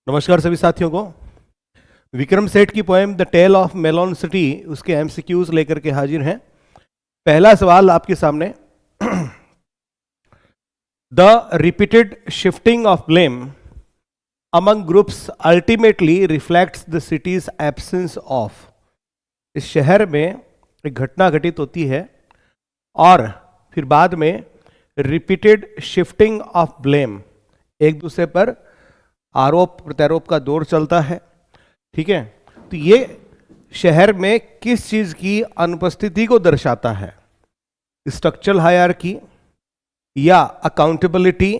नमस्कार सभी साथियों को। विक्रम सेठ की poem the tale of melon city उसके एमसीक्यूज लेकर के हाजिर हैं। पहला सवाल आपके सामने, the repeated shifting of blame among groups ultimately reflects the city's absence of. इस शहर में एक घटना घटित होती है और फिर बाद में रिपीटेड शिफ्टिंग ऑफ ब्लेम, एक दूसरे पर आरोप प्रत्यारोप का दौर चलता है। ठीक है, तो ये शहर में किस चीज की अनुपस्थिति को दर्शाता है? स्ट्रक्चरल हायरार्की या अकाउंटेबिलिटी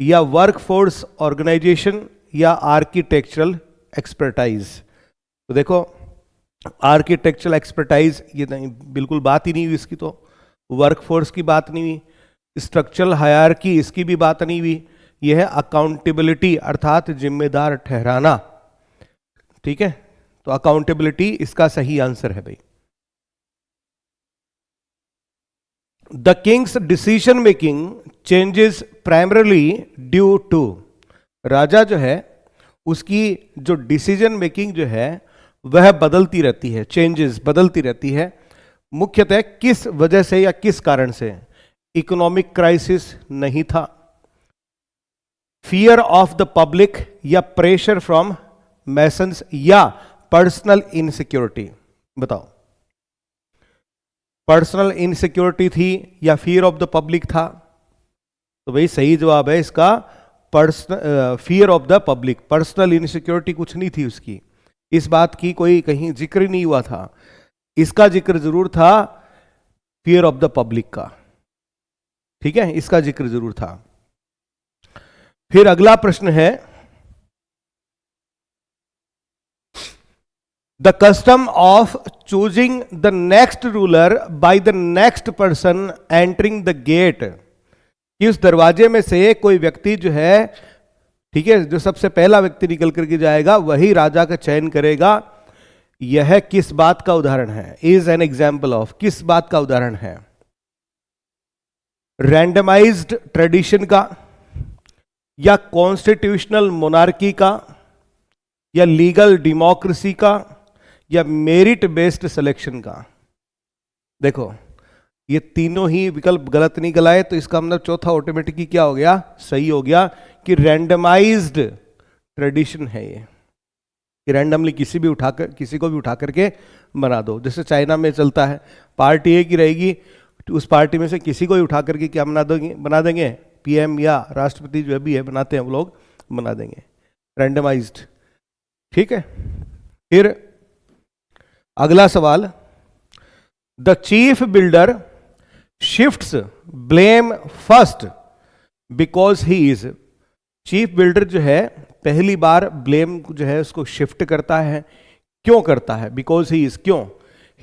या वर्कफोर्स ऑर्गेनाइजेशन या आर्किटेक्चरल एक्सपर्टाइज। तो देखो, आर्किटेक्चरल एक्सपर्टाइज ये नहीं, बिल्कुल बात ही नहीं हुई इसकी। तो वर्कफोर्स की बात नहीं हुई, स्ट्रक्चरल हायरार्की इसकी भी बात नहीं हुई। यह है अकाउंटेबिलिटी अर्थात जिम्मेदार ठहराना। ठीक है, तो अकाउंटेबिलिटी इसका सही आंसर है भाई। The king's decision making changes primarily due to. राजा जो है उसकी जो डिसीजन मेकिंग जो है वह बदलती रहती है, चेंजेस बदलती रहती है। मुख्यतः किस वजह से या किस कारण से? इकोनॉमिक क्राइसिस नहीं था, फियर ऑफ द पब्लिक या प्रेशर फ्रॉम मैसन्स या पर्सनल इनसिक्योरिटी। बताओ, पर्सनल इनसिक्योरिटी थी या फियर ऑफ द पब्लिक था? तो भाई सही जवाब है इसका fear of the public. Personal insecurity कुछ नहीं थी उसकी, इस बात की कोई कहीं जिक्र नहीं हुआ था। इसका जिक्र जरूर था फियर ऑफ द पब्लिक का। ठीक है, इसका जिक्र जरूर था। फिर अगला प्रश्न है, the custom of choosing the next ruler by the next person entering the gate. कि उस दरवाजे में से कोई व्यक्ति जो है, ठीक है, जो सबसे पहला व्यक्ति निकल करके जाएगा वही राजा का चयन करेगा। यह किस बात का उदाहरण है? इज एन एग्जाम्पल ऑफ, किस बात का उदाहरण है? रैंडमाइज्ड ट्रेडिशन का या कॉन्स्टिट्यूशनल मोनार्की का या लीगल डेमोक्रेसी का या मेरिट बेस्ड सिलेक्शन का? देखो, ये तीनों ही विकल्प गलत नहीं गलाए, तो इसका मतलब चौथा ऑटोमेटिकली क्या हो गया? सही हो गया कि रैंडमाइज्ड ट्रेडिशन है ये, कि रैंडमली किसी को भी उठा करके बना दो। जैसे चाइना में चलता है, पार्टी एक ही रहेगी, तो उस पार्टी में से किसी को ही उठा करके क्या बना देंगे? पीएम या राष्ट्रपति जो भी है बनाते हैं वो लोग बना देंगे, रैंडमाइज्ड। ठीक है, फिर अगला सवाल, the chief builder shifts blame first because he is. Chief builder जो है पहली बार ब्लेम जो है उसको शिफ्ट करता है। क्यों करता है? बिकॉज ही इज, क्यों?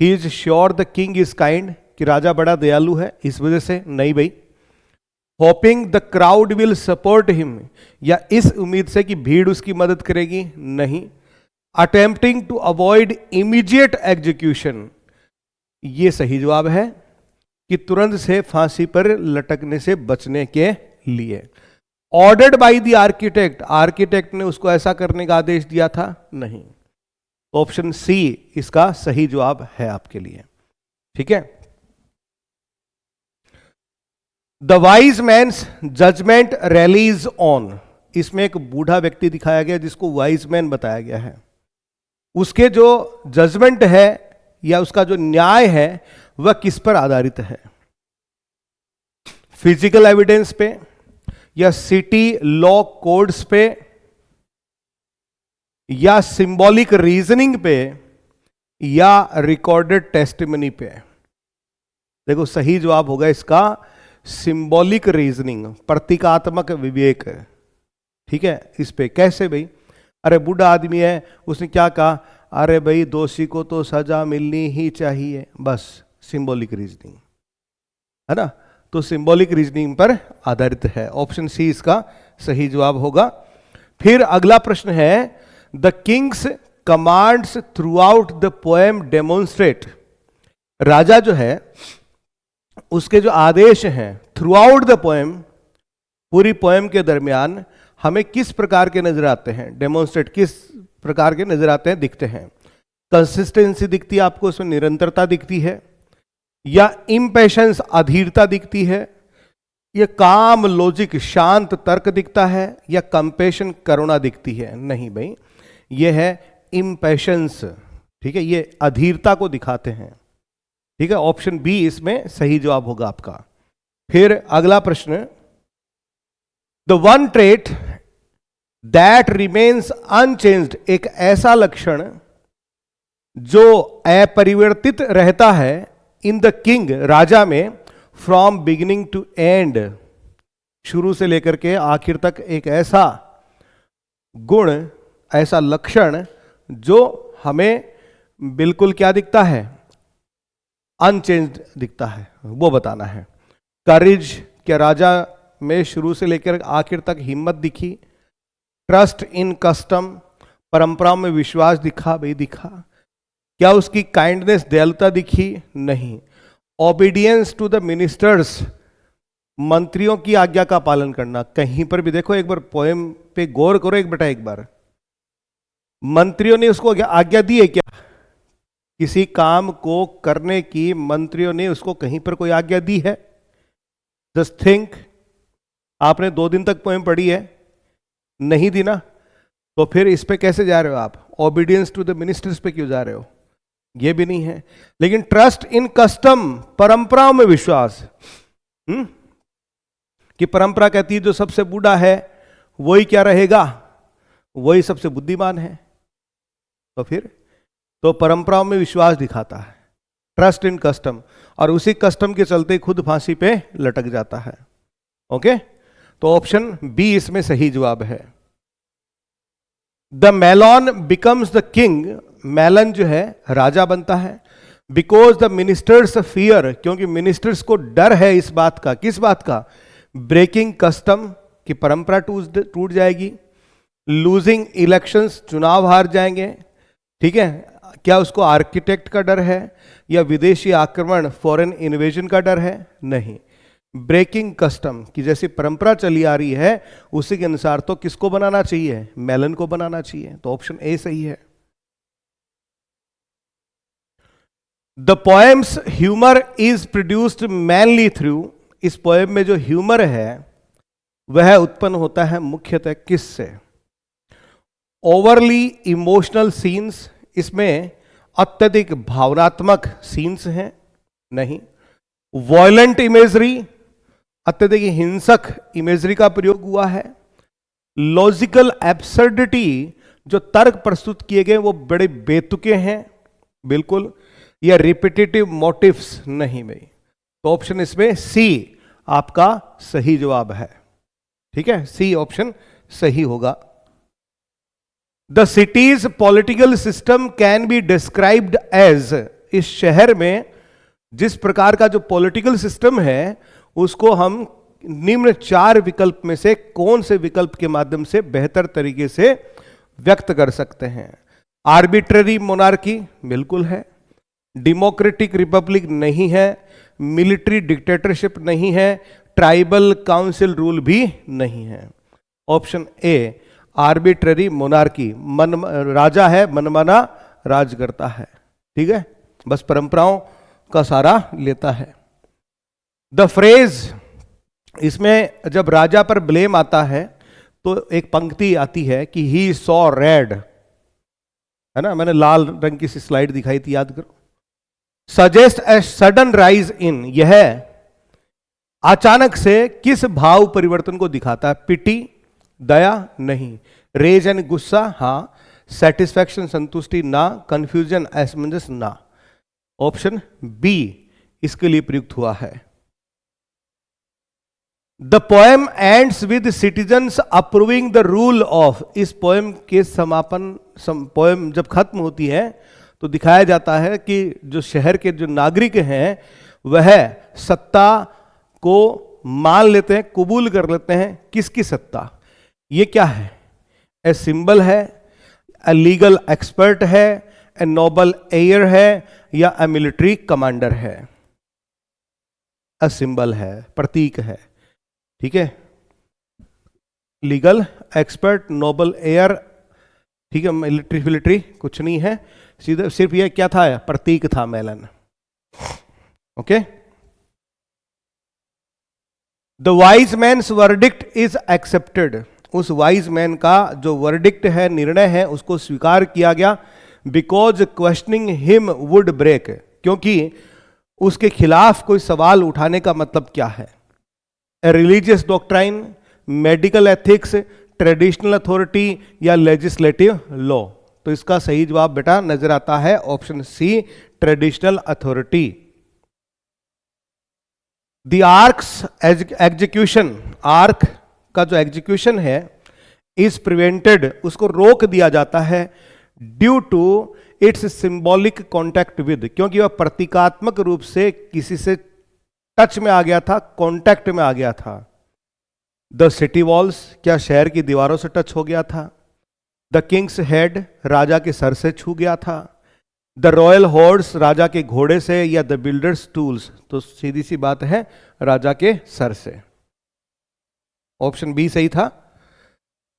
He is sure the king is kind, कि राजा बड़ा दयालु है, इस वजह से? नहीं भाई। Hopping the crowd will support him, या इस उम्मीद से कि भीड़ उसकी मदद करेगी? नहीं। Attempting to avoid immediate execution, ये सही जवाब है कि तुरंत से फांसी पर लटकने से बचने के लिए। Ordered by the architect, architect ने उसको ऐसा करने का आदेश दिया था? नहीं। ऑप्शन सी इसका सही जवाब है आपके लिए। ठीक है, the wise man's judgment relies on. इसमें एक बूढ़ा व्यक्ति दिखाया गया जिसको वाइज मैन बताया गया है। उसके जो जजमेंट है या उसका जो न्याय है वह किस पर आधारित है? फिजिकल एविडेंस पे या सिटी लॉ कोड्स पे या सिंबॉलिक रीजनिंग पे या रिकॉर्डेड टेस्टिमनी पे? देखो, सही जवाब होगा इसका सिंबॉलिक रीजनिंग, प्रतीकात्मक विवेक। ठीक है, इस पे कैसे भाई? अरे बूढ़ा आदमी है, उसने क्या कहा? अरे भाई दोषी को तो सजा मिलनी ही चाहिए, बस सिंबॉलिक रीजनिंग है ना। तो सिंबॉलिक रीजनिंग पर आधारित है। ऑप्शन सी इसका सही जवाब होगा। फिर अगला प्रश्न है, the king's commands throughout the poem demonstrate. राजा जो है उसके जो आदेश हैं थ्रू आउट द पोएम, पूरी पोएम के दरमियान हमें किस प्रकार के नजर आते हैं, डेमोन्स्ट्रेट किस प्रकार के नजर आते हैं, दिखते हैं? कंसिस्टेंसी दिखती है आपको, उसमें निरंतरता दिखती है, या इम्पेशंस अधीरता दिखती है, या काम लॉजिक शांत तर्क दिखता है, या कंपेशन करुणा दिखती है? नहीं भाई, ये है इम्पेशंस, ठीक है, ये अधीरता को दिखाते हैं, ठीक है। ऑप्शन बी इसमें सही जवाब होगा आपका। फिर अगला प्रश्न, the one trait that remains unchanged, एक ऐसा लक्षण जो अपरिवर्तित रहता है इन द किंग, राजा में, फ्रॉम बिगिनिंग टू एंड, शुरू से लेकर के आखिर तक एक ऐसा गुण, ऐसा लक्षण जो हमें बिल्कुल क्या दिखता है, अनचेंज्ड दिखता है, वो बताना है। करेज, क्या राजा में शुरू से लेकर आखिर तक हिम्मत दिखी? ट्रस्ट इन कस्टम, परंपराओं में विश्वास दिखा? भाई दिखा। क्या उसकी काइंडनेस, दयालुता दिखी? नहीं। ओबीडियंस टू द मिनिस्टर्स, मंत्रियों की आज्ञा का पालन करना, कहीं पर भी देखो, एक बार पोएम पे गौर करो एक बार, मंत्रियों ने उसको आज्ञा दी है क्या? किसी काम को करने की मंत्रियों ने उसको कहीं पर कोई आज्ञा दी है? जस्ट थिंक, आपने 2 दिन तक पोएम पढ़ी है, नहीं दी ना, तो फिर इस पे कैसे जा रहे हो आप? ओबीडियंस टू द मिनिस्टर्स पे क्यों जा रहे हो? ये भी नहीं है। लेकिन ट्रस्ट इन कस्टम, परंपराओं में विश्वास, कि परंपरा कहती है जो सबसे बूढ़ा है वही क्या रहेगा, वही सबसे बुद्धिमान है, तो फिर तो परंपराओं में विश्वास दिखाता है, ट्रस्ट इन कस्टम, और उसी कस्टम के चलते खुद फांसी पे लटक जाता है। ओके, तो ऑप्शन बी इसमें सही जवाब है। The melon becomes the king, melon जो है राजा बनता है, बिकॉज द मिनिस्टर्स फियर, क्योंकि मिनिस्टर्स को डर है इस बात का, किस बात का? ब्रेकिंग कस्टम, की परंपरा टूट जाएगी, लूजिंग इलेक्शंस, चुनाव हार जाएंगे, ठीक है। क्या उसको आर्किटेक्ट का डर है, या विदेशी आक्रमण, फॉरेन इन्वेजन का डर है? नहीं। ब्रेकिंग कस्टम, की जैसी परंपरा चली आ रही है उसी के अनुसार तो किसको बनाना चाहिए? मेलन को बनाना चाहिए, तो ऑप्शन ए सही है। The poem's humour is produced mainly through, इस पोएम में जो ह्यूमर है वह उत्पन्न होता है मुख्यतः किससे? ओवरली इमोशनल सीन्स, इसमें अत्यधिक भावनात्मक सीन्स हैं? नहीं। वॉयलेंट इमेजरी, अत्यधिक हिंसक इमेजरी का प्रयोग हुआ है। लॉजिकल एब्सर्डिटी, जो तर्क प्रस्तुत किए गए वो बड़े बेतुके हैं, बिल्कुल। या रिपीटेटिव मोटिव्स? नहीं भाई, तो ऑप्शन इसमें सी आपका सही जवाब है, ठीक है, सी ऑप्शन सही होगा। The city's political system can be described as, इस शहर में जिस प्रकार का जो पॉलिटिकल सिस्टम है उसको हम निम्न 4 विकल्प में से कौन से विकल्प के माध्यम से बेहतर तरीके से व्यक्त कर सकते हैं? Arbitrary monarchy? बिल्कुल है। Democratic Republic? नहीं है। Military dictatorship? नहीं है। ट्राइबल काउंसिल रूल भी नहीं है। ऑप्शन ए आर्बिट्ररी मोनार्की, राजा है, मनमाना राज करता है, ठीक है, बस परंपराओं का सारा लेता है। द फ्रेज, इसमें जब राजा पर ब्लेम आता है तो एक पंक्ति आती है कि ही सॉ रेड, है ना, मैंने लाल रंग की स्लाइड दिखाई थी, याद करो। Suggest a sudden rise in, यह अचानक से किस भाव परिवर्तन को दिखाता है? पिटी, दया? नहीं। रेज एंड गुस्सा? हां। सेटिस्फैक्शन, संतुष्टि? ना। कंफ्यूजन, असमंजस? ना। ऑप्शन बी इसके लिए प्रयुक्त हुआ है। The poem ends with citizens approving the rule of, इस पोएम के समापन, पोएम जब खत्म होती है तो दिखाया जाता है कि जो शहर के जो नागरिक हैं वह सत्ता को मान लेते हैं, कबूल कर लेते हैं। किसकी सत्ता? ये क्या है? ए सिंबल है, ए लीगल एक्सपर्ट है, ए नोबल एयर है, या ए मिलिट्री कमांडर है? ए सिंबल है, प्रतीक है, ठीक है। लीगल एक्सपर्ट, नोबल एयर, ठीक है, मिलिट्री फिलिट्री कुछ नहीं है, सीधे सिर्फ ये क्या था, प्रतीक था melon. Okay, the wise man's verdict is accepted, उस वाइज मैन का जो वर्डिक्ट है, निर्णय है, उसको स्वीकार किया गया। Because questioning him would break, क्योंकि उसके खिलाफ कोई सवाल उठाने का मतलब क्या है। Religious doctrine, medical ethics, traditional authority या लेजिस्लेटिव लॉ। तो इसका सही जवाब बेटा नजर आता है option C, traditional authority. The arch's execution, arch का जो एग्जीक्यूशन है, इज प्रिवेंटेड, उसको रोक दिया जाता है, due to its symbolic contact with, क्योंकि वह प्रतीकात्मक रूप से किसी से टच में आ गया था, कॉन्टैक्ट में आ गया था। द सिटी वॉल्स, क्या शहर की दीवारों से टच हो गया था। द किंग्स हेड, राजा के सर से छू गया था। द रॉयल हॉर्स, राजा के घोड़े से, या द बिल्डर्स टूल्स, तो सीधी सी बात है राजा के सर से। ऑप्शन बी सही था।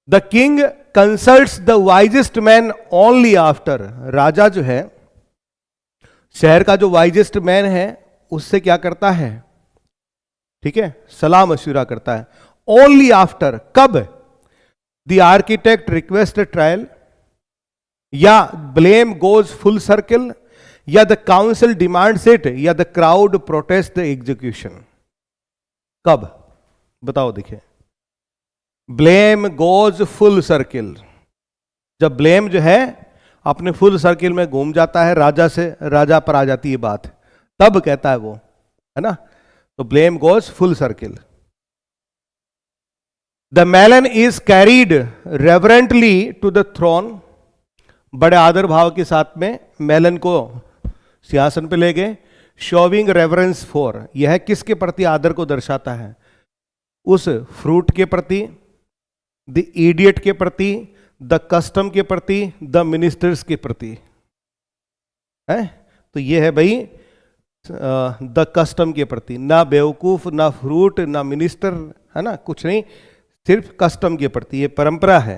The king consults the wisest man only after, राजा जो है, शहर का जो वाइजेस्ट मैन है, उससे क्या करता है, ठीक है, सलाह मशविरा करता है। ओनली आफ्टर, कब, द आर्किटेक्ट रिक्वेस्ट ट्रायल, या ब्लेम गोज फुल सर्किल, या द काउंसिल डिमांड्स इट, या the crowd protest the execution. कब बताओ, देखिए, ब्लेम गोज फुल सर्किल, जब ब्लेम जो है अपने फुल सर्किल में घूम जाता है, राजा से राजा पर आ जाती है बात, तब कहता है वो, है ना। तो blame goes full circle. The melon is carried reverently to the throne, बड़े आदर भाव के साथ में मेलन को सिंहासन पे ले गए। शोविंग रेवरेंस फॉर, यह किसके प्रति आदर को दर्शाता है, उस फ्रूट के प्रति, द इडियट के प्रति, द कस्टम के प्रति, द मिनिस्टर्स के प्रति है। तो ये है भाई द कस्टम के प्रति, ना बेवकूफ, ना फ्रूट, ना मिनिस्टर, है ना, कुछ नहीं, सिर्फ कस्टम के प्रति। ये परंपरा है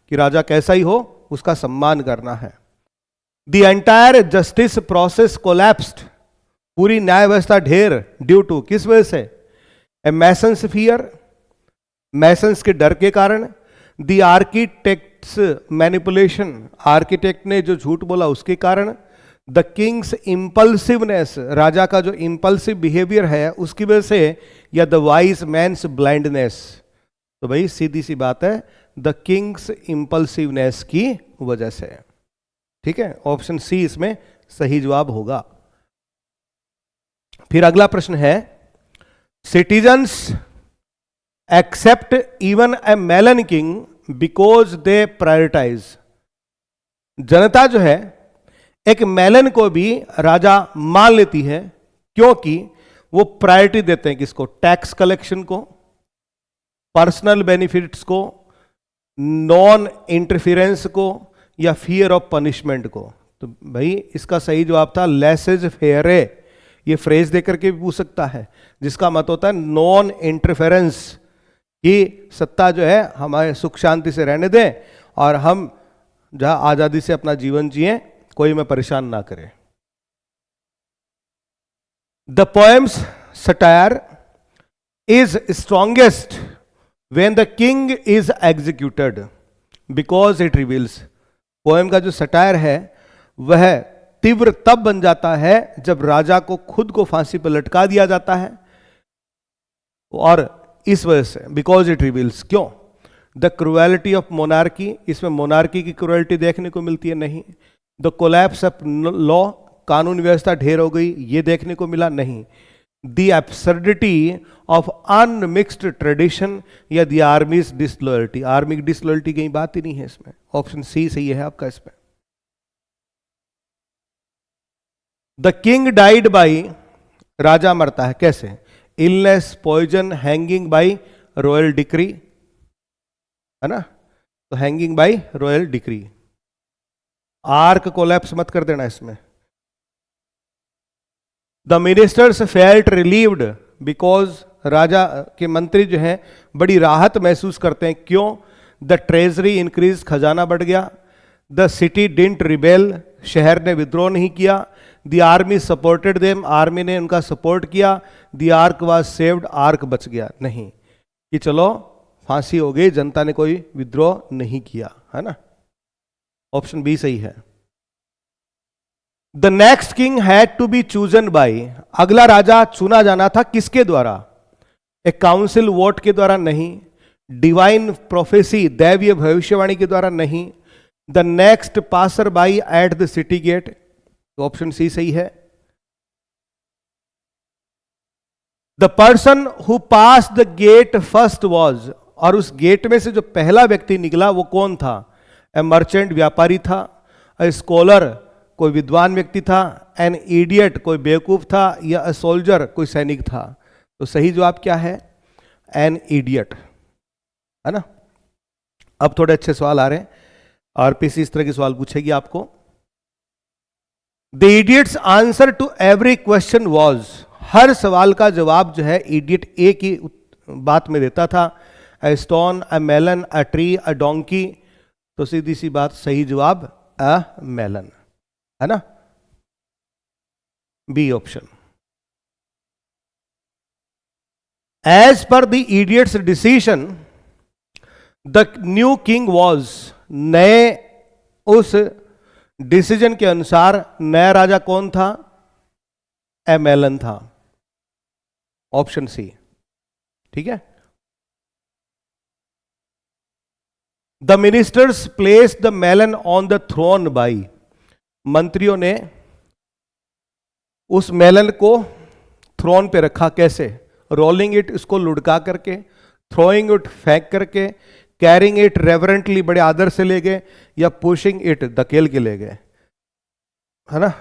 कि राजा कैसा ही हो उसका सम्मान करना है। The entire justice process collapsed, पूरी न्याय व्यवस्था ढेर, ड्यू टू, किस वजह से, ए मैसन्स फियर, मैसन्स के डर के कारण। द आर्किटेक्ट्स मैनिपुलेशन, आर्किटेक्ट ने जो झूठ बोला उसके कारण। द किंग्स इंपल्सिवनेस, राजा का जो इंपल्सिव बिहेवियर है उसकी वजह से, या द वाइज मैन्स ब्लाइंडनेस। तो भाई सीधी सी बात है, द किंग्स इंपल्सिवनेस की वजह से, ठीक है। ऑप्शन सी इसमें सही जवाब होगा। फिर अगला प्रश्न है, citizens accept even a melon king because they prioritise, जनता जो है एक मेलन को भी राजा मान लेती है क्योंकि वो प्रायोरिटी देते हैं किसको, टैक्स कलेक्शन को, पर्सनल बेनिफिट्स को, नॉन इंटरफेरेंस को, या फियर ऑफ पनिशमेंट को। तो भाई इसका सही जवाब था लेसेज फेयरे, ये फ्रेज देकर के भी पूछ सकता है, जिसका मत होता है नॉन इंटरफेरेंस, कि सत्ता जो है हमारे सुख शांति से रहने दें और हम जहां आजादी से अपना जीवन जिए, कोई हमें परेशान ना करे। The poems satire is strongest when the king is executed because it reveals, poem का जो सटायर है वह तीव्र तब बन जाता है जब राजा को खुद को फांसी पर लटका दिया जाता है, और इस वजह से बिकॉज इट रिवील्स, क्यों, द क्रुएलिटी ऑफ मोनार्की, इसमें मोनार्की की क्रुएलिटी देखने को मिलती है, नहीं। द कोलैप्स ऑफ लॉ, कानून व्यवस्था ढेर हो गई, ये देखने को मिला, नहीं। The absurdity of unmixed tradition, या द आर्मीज डिसलॉयल्टी, आर्मी की डिसलॉयल्टी की बात ही नहीं है इसमें। ऑप्शन सी सही है आपका इसमें। द किंग डाइड बाई, राजा मरता है कैसे, illness, poison, hanging by royal decree, है ना, तो हैंगिंग बाई रॉयल डिक्री। आर्क कोलैप्स मत कर देना इसमें। The ministers felt relieved because राजा के मंत्री जो हैं बड़ी राहत महसूस करते हैं। क्यों? द ट्रेजरी इंक्रीज, खजाना बढ़ गया। द सिटी डिडंट रिबेल, शहर ने विद्रोह नहीं किया। The army supported them, army ने उनका सपोर्ट किया। The arc was saved, arc बच गया। नहीं कि चलो फांसी हो गई, जनता ने कोई विद्रोह नहीं किया, है ना। ऑप्शन बी सही है। The next king had to be chosen by, अगला राजा चुना जाना था किसके द्वारा? ए काउंसिल वोट के द्वारा नहीं। डिवाइन प्रोफेसी, दैवीय भविष्यवाणी के द्वारा नहीं। The next passer by at the city gate, तो ऑप्शन सी सही है। The person who pass the gate first was, और उस गेट में से जो पहला व्यक्ति निकला वो कौन था? ए मर्चेंट, व्यापारी था। ए स्कॉलर, कोई विद्वान व्यक्ति था। एन इडियट, कोई बेवकूफ था। या अ सोल्जर, कोई सैनिक था। तो सही जवाब क्या है? एन इडियट, है ना। अब थोड़े अच्छे सवाल आ रहे हैं, आरपीसी इस तरह के सवाल पूछेगी आपको। The idiot's answer to every question was, हर सवाल का जवाब जो है इडियट एक ही बात में देता था। A stone, a melon, a tree, a donkey. तो सीधी सी बात, सही जवाब अ मेलन, है ना, बी ऑप्शन। एज पर the idiots decision the new king was, नए उस डिसीजन के अनुसार नया राजा कौन था? ए मेलन था, ऑप्शन सी, ठीक है। The ministers place the melon on the throne by, मंत्रियों ने उस मेलन को थ्रोन पे रखा, कैसे? रोलिंग इट, इसको लुढ़का करके। थ्रोइंग इट, फेंक करके। कैरिंग इट रेवरेंटली, बड़े आदर से ले गए। या पुशिंग इट, धकेल के ले गए, है ना।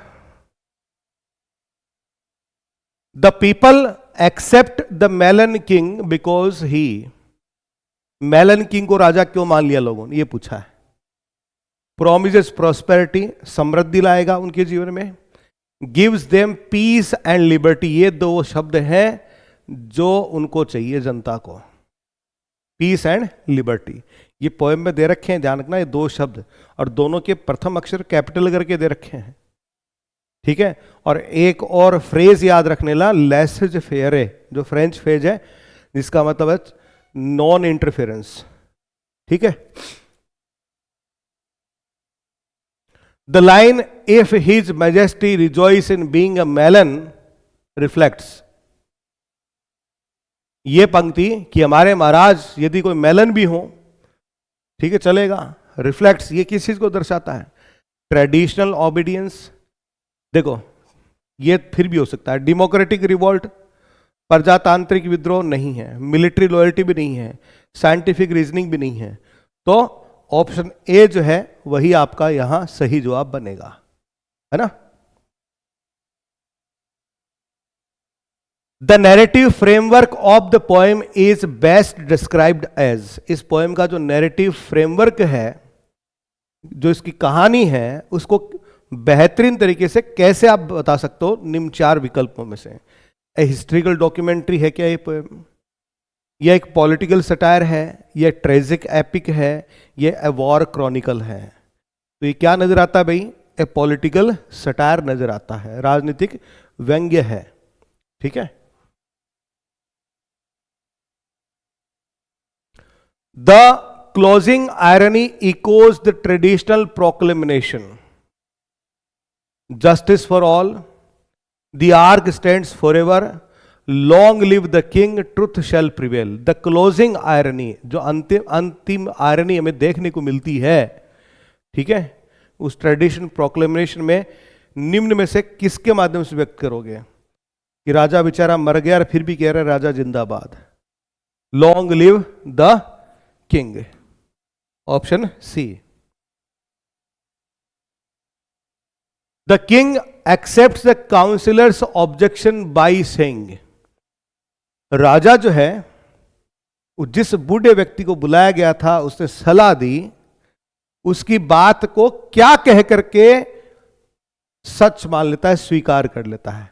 The people accept the melon king because he, melon king को राजा क्यों मान लिया लोगों ने, ये पूछा है। प्रोमिसेस प्रॉस्पेरिटी, समृद्धि लाएगा उनके जीवन में। Gives them peace and liberty, ये दो शब्द हैं जो उनको चाहिए जनता को, पीस एंड लिबर्टी। ये पोएम में दे रखे हैं, ध्यान रखना, ये दो शब्द, और दोनों के प्रथम अक्षर कैपिटल करके दे रखे हैं, ठीक है। और एक और फ्रेज याद रखने ला, लेसेज फेयरे, जो फ्रेंच फ्रेज है जिसका मतलब है नॉन इंटरफेरेंस, ठीक है। The line if his majesty rejoice in being a melon reflects, ये पंक्ति कि हमारे महाराज यदि कोई मेलन भी हो, ठीक है, चलेगा। रिफ्लेक्ट्स, ये किस चीज को दर्शाता है? ट्रेडिशनल ओबीडियंस, देखो ये फिर भी हो सकता है। डेमोक्रेटिक रिवोल्ट, प्रजातांत्रिक विद्रोह नहीं है। मिलिट्री लॉयल्टी भी नहीं है। साइंटिफिक रीजनिंग भी नहीं है। तो ऑप्शन ए जो है वही आपका यहां सही जवाब बनेगा, है ना। The narrative framework of the poem is best described as, इस पोएम का जो नैरेटिव फ्रेमवर्क है, जो इसकी कहानी है, उसको बेहतरीन तरीके से कैसे आप बता सकते हो? निम्न चार विकल्पों में से। ए हिस्ट्रिकल डॉक्यूमेंट्री है क्या ये पोएम? यह एक पॉलिटिकल सटायर है? यह ट्रेजिक एपिक है? यह ए वॉर क्रॉनिकल है? तो ये क्या नजर आता है भाई? ए पॉलिटिकल सटायर नजर आता है, राजनीतिक व्यंग्य है, ठीक है। The closing irony echoes the traditional proclamation, justice for all, the ark stands for ever, long live the king, truth shall prevail. The closing irony, जो अंतिम आयरनी हमें देखने को मिलती है, ठीक है, उस ट्रेडिशन प्रोक्लेमेशन में निम्न में से किसके माध्यम से व्यक्त करोगे? कि राजा बेचारा मर गया और फिर भी कह रहे राजा जिंदाबाद। Long live the king, option C. The king accepts the councillor's objection by saying, राजा जो है जिस बूढ़े व्यक्ति को बुलाया गया था उसने सलाह दी, उसकी बात को क्या कह करके सच मान लेता है, स्वीकार कर लेता है?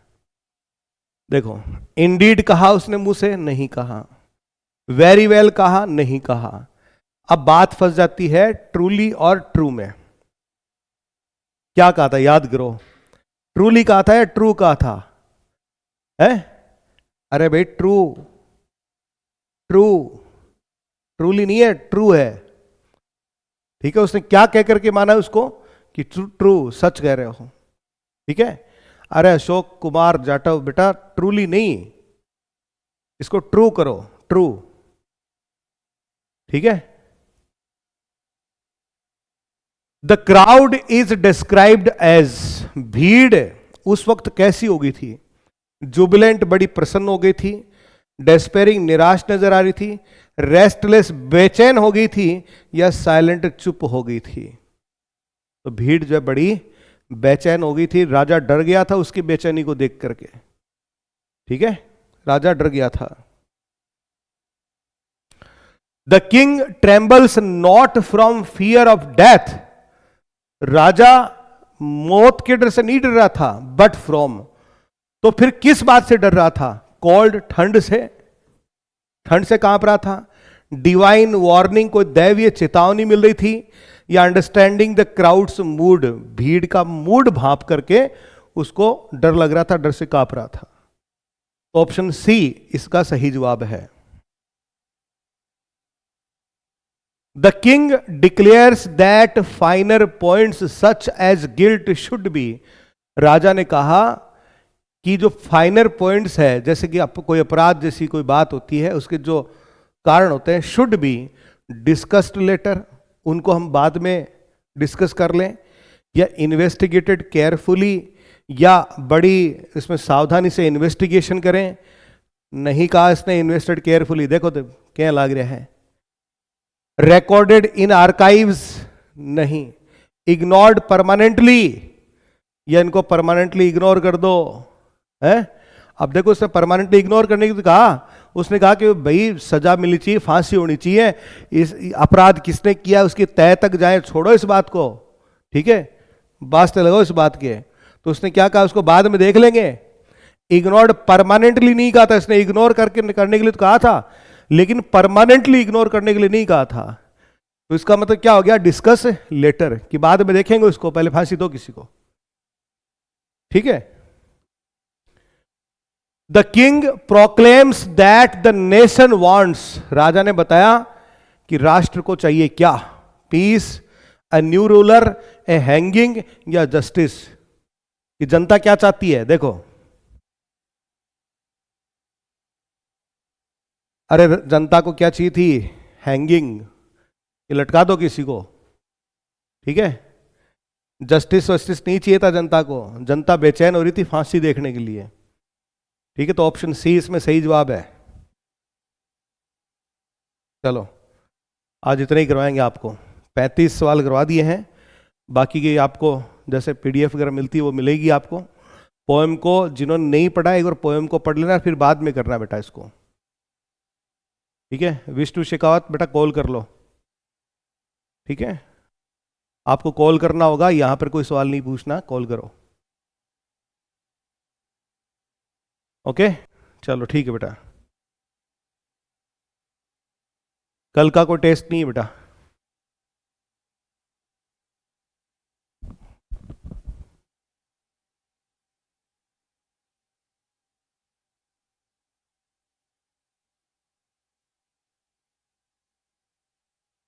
देखो, इंडीड कहा उसने मुंह से, नहीं कहा। वेरी वेल कहा, नहीं कहा। अब बात फंस जाती है ट्रूली और ट्रू में। क्या कहा था याद करो, ट्रूली कहा था या ट्रू कहा था? है? अरे भाई ट्रू, ट्रू, ट्रूली नहीं है, ट्रू है। ठीक है, उसने क्या कह करके माना उसको कि ट्रू, ट्रू सच कह रहे हो। ठीक है, अरे अशोक कुमार जाटव बेटा ट्रूली नहीं, इसको ट्रू करो, ट्रू। ठीक है, the crowd is described as, भीड़ उस वक्त कैसी हो गई थी? जुबिलेंट बड़ी प्रसन्न हो गई थी, डेस्पेरिंग निराश नजर आ रही थी, रेस्टलेस बेचैन हो गई थी, या साइलेंट चुप हो गई थी? तो भीड़ जो है बड़ी बेचैन हो गई थी। राजा डर गया था उसकी बेचैनी को देख करके। ठीक है, राजा डर गया था। The king trembles not from fear of death, राजा मौत के डर से नहीं डर रहा था, बट फ्रॉम, तो फिर किस बात से डर रहा था? कोल्ड, ठंड से, ठंड से कांप रहा था, डिवाइन वार्निंग, कोई दैवीय चेतावनी मिल रही थी, या अंडरस्टैंडिंग द क्राउड्स मूड, भीड़ का मूड भांप करके उसको डर लग रहा था, डर से कांप रहा था? तो ऑप्शन सी इसका सही जवाब है। The king declares that finer points such as guilt should be, राजा ने कहा कि जो फाइनर पॉइंट्स है, जैसे कि आपको कोई अपराध जैसी कोई बात होती है, उसके जो कारण होते हैं, शुड बी डिस्कस्ड लेटर, उनको हम बाद में डिस्कस कर लें, या इन्वेस्टिगेटेड केयरफुली, या बड़ी इसमें सावधानी से इन्वेस्टिगेशन करें। नहीं कहा इसने इन्वेस्टेड केयरफुली, देखो तो क्या लग रहा है। रिकॉर्डेड इन आर्काइव्स, नहीं। इग्नोर्ड परमानेंटली, या इनको परमानेंटली इग्नोर कर दो, है? अब देखो उसने परमानेंटली इग्नोर करने की तो कहा, उसने कहा कि भाई सजा मिलनी चाहिए, फांसी होनी चाहिए, इस अपराध किसने किया उसकी तय तक जाए, छोड़ो इस बात को। ठीक है, वास्ते लगाओ इस बात के। तो उसने क्या कहा, उसको बाद में देख लेंगे। इग्नोर्ड परमानेंटली नहीं कहा था इसने, इग्नोर करके करने के लिए तो कहा था, लेकिन परमानेंटली इग्नोर करने के लिए नहीं कहा था। तो इसका मतलब क्या हो गया, डिस्कस लेटर, कि बाद में देखेंगे उसको, पहले फांसी दो किसी को। ठीक है, the king proclaims that the nation wants, राजा ने बताया कि राष्ट्र को चाहिए क्या? Peace, a new ruler, a hanging, या जस्टिस? कि जनता क्या चाहती है? देखो, अरे जनता को क्या चाहिए थी? हैंगिंग, कि लटका दो किसी को। ठीक है, जस्टिस वस्टिस नहीं चाहिए था जनता को, जनता बेचैन हो रही थी फांसी देखने के लिए। ठीक है, तो ऑप्शन सी इसमें सही जवाब है। चलो, आज इतने ही करवाएंगे आपको, 35 सवाल करवा दिए हैं, बाकी की आपको जैसे पीडीएफ वगैरह मिलती है वो मिलेगी आपको। पोएम को जिन्होंने नहीं पढ़ा एक बार पोएम को पढ़ लेना, फिर बाद में करना बेटा इसको। ठीक है, विष्णु शेखावत बेटा कॉल कर लो। ठीक है, आपको कॉल करना होगा, यहां पर कोई सवाल नहीं पूछना, कॉल करो। ओके, चलो ठीक है बेटा। कल का कोई टेस्ट नहीं है बेटा।